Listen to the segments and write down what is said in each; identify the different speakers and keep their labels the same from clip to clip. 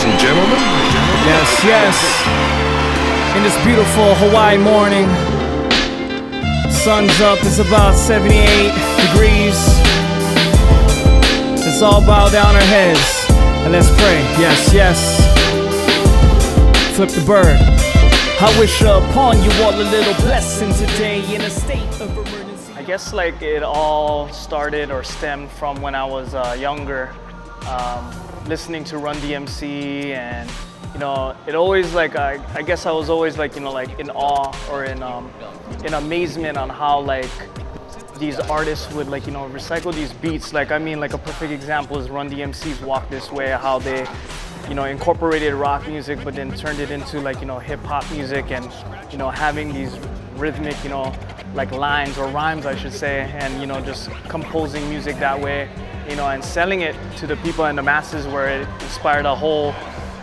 Speaker 1: ladies and gentlemen.
Speaker 2: Yes, yes. In this beautiful Hawaii morning, sun's up, it's about 78 degrees. Let's all bow down our heads and let's pray. Yes, yes. Flip the bird. I wish upon you all a little blessing today in a state of emergency. I guess like it all started or stemmed from when I was younger, listening to Run DMC, and you know, it always like I guess I was always like, you know, like in awe or in amazement on how like these artists would like, you know, recycle these beats. Like I mean, like a perfect example is Run DMC's Walk This Way, how they, you know, incorporated rock music but then turned it into like, you know, hip hop music, and you know, having these rhythmic, you know, like lines or rhymes I should say, and you know, just composing music that way, you know, and selling it to the people and the masses, where it inspired a whole,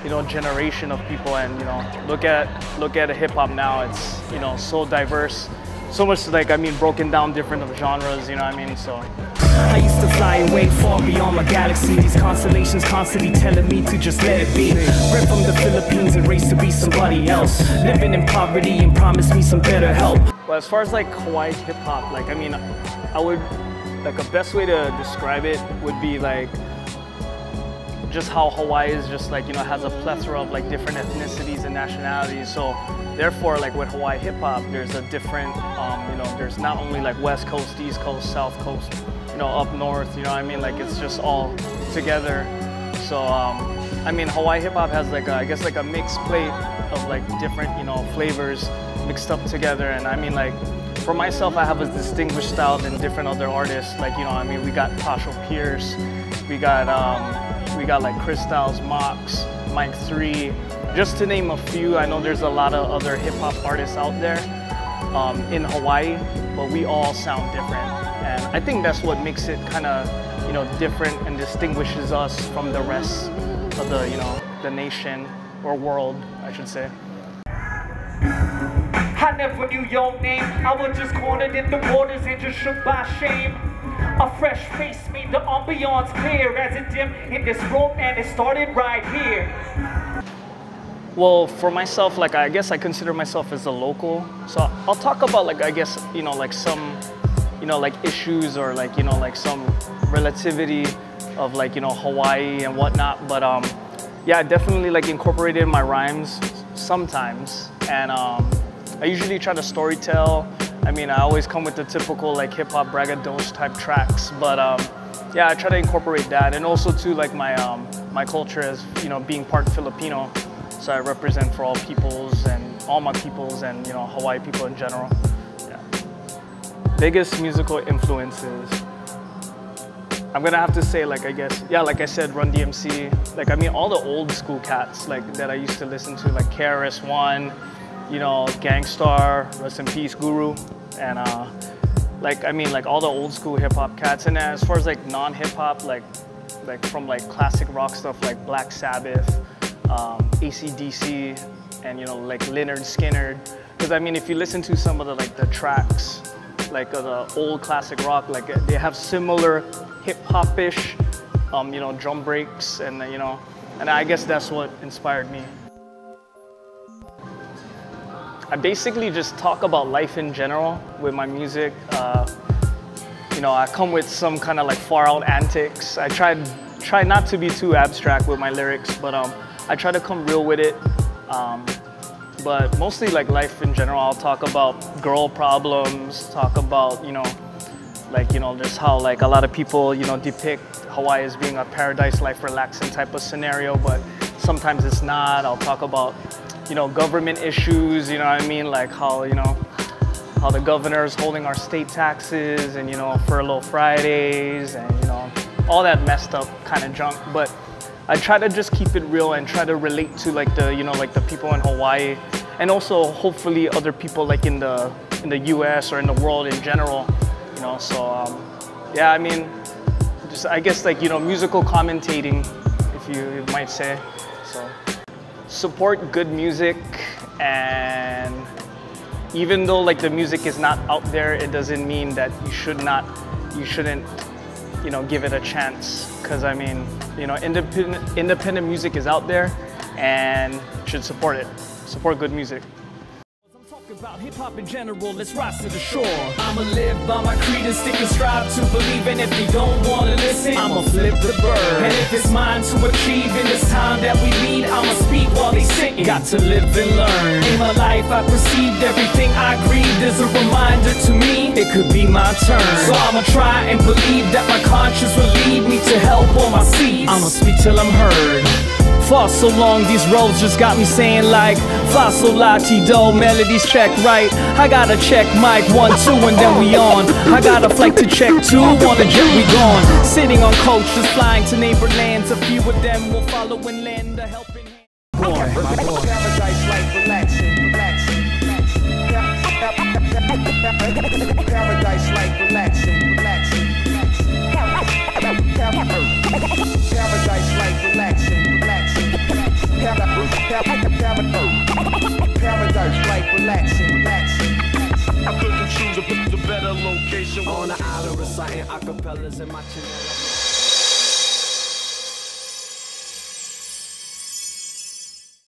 Speaker 2: you know, generation of people. And you know, look at hip hop now, it's, you know, so diverse, so much like, I mean, broken down different of genres, you know what I mean? So I used to fly away far beyond my galaxy, these constellations constantly telling me to just let it be. Bred from the Philippines and raised to be somebody else, living in poverty and promised me some better help. Well, as far as like Hawaii hip hop, like I mean, I would, like a best way to describe it would be like just how Hawaii is just like, you know, has a plethora of like different ethnicities and nationalities. So therefore, like with Hawaii hip hop, there's a different, you know, there's not only like West Coast, East Coast, South Coast, you know, up north, you know what I mean? Like it's just all together. So, I mean, Hawaii hip hop has like, I guess like a mixed plate of like different, you know, flavors mixed up together. And I mean, like for myself, I have a distinguished style than different other artists. Like, you know, I mean, we got Tasha Pierce, we got like Chris Styles, Mox, Mike 3, just to name a few. I know there's a lot of other hip hop artists out there in Hawaii, but we all sound different. And I think that's what makes it kind of, you know, different and distinguishes us from the rest of the, you know, the nation or world, I should say.
Speaker 3: I never knew your name, I was just cornered in the waters and just shook by shame. A fresh face made the ambiance clear as it dimmed in this room, and it started right here.
Speaker 2: Well, for myself, like I guess I consider myself as a local. So I'll talk about like, I guess, you know, like some, you know, like issues or like, you know, like some relativity of like, you know, Hawaii and whatnot. But yeah, I definitely like incorporated my rhymes sometimes. And I usually try to storytell. I mean, I always come with the typical like hip hop braggadocio type tracks, but yeah, I try to incorporate that, and also too like my my culture as, you know, being part Filipino, so I represent for all peoples and all my peoples and, you know, Hawaii people in general. Yeah. Biggest musical influences, I'm gonna have to say, like, I guess, yeah, like I said, Run DMC. Like I mean, all the old school cats like that I used to listen to, like KRS-One, you know, Gangstar, rest in peace, Guru, and like I mean, like all the old school hip hop cats. And as far as like non-hip hop, like from like classic rock stuff like Black Sabbath, AC/DC, and you know, like Lynyrd Skynyrd. Because I mean, if you listen to some of the like the tracks, like the old classic rock, like they have similar hip hop-ish, you know, drum breaks, and you know, and I guess that's what inspired me. I basically just talk about life in general with my music. You know, I come with some kind of like far out antics. I try not to be too abstract with my lyrics, but I try to come real with it. But mostly like life in general. I'll talk about girl problems, talk about, you know, like, you know, just how like a lot of people, you know, depict Hawaii as being a paradise life relaxing type of scenario, but sometimes it's not. I'll talk about, you know, government issues, you know what I mean? Like how, you know, how the governor's holding our state taxes, and, you know, furlough Fridays, and, you know, all that messed up kind of junk. But I try to just keep it real and try to relate to like the, you know, like the people in Hawaii, and also hopefully other people like in the US or in the world in general, you know. So yeah, I mean, just I guess like, you know, musical commentating, if you might say. So support good music, and even though like the music is not out there, it doesn't mean that you shouldn't, you know, give it a chance. Because I mean, you know, independent music is out there, and you should support it. Support good music.
Speaker 3: About hip-hop in general, let's rise to the shore. I'ma live by my creed and stick and strive to believe, and if they don't wanna listen, I'ma flip the bird. And if it's mine to achieve in this time that we lead, I'ma speak while they sitting. Got to live and learn. In my life I perceived everything I grieved as a reminder to me it could be my turn. So I'ma try and believe that my conscience will lead me to help all my seeds. I'ma speak till I'm heard. For so long, these roads just got me saying like fa sol la ti do, melodies check right. I gotta check mic 1, 2, and then we on. I got a flight to check 2, on a jet we gone. Sitting on coaches, flying to neighbor lands. A few of them will follow and lend a helping hand. Boy, my boy.
Speaker 1: Paradise life, relaxing, relaxing, relaxing. Paradise life, relaxing, relaxing, relaxing. Paradise life, relaxing, relaxing. Paradise life, relaxing, relaxing.
Speaker 4: I couldn't choose a better location on the island reciting acapellas in my Chameleon.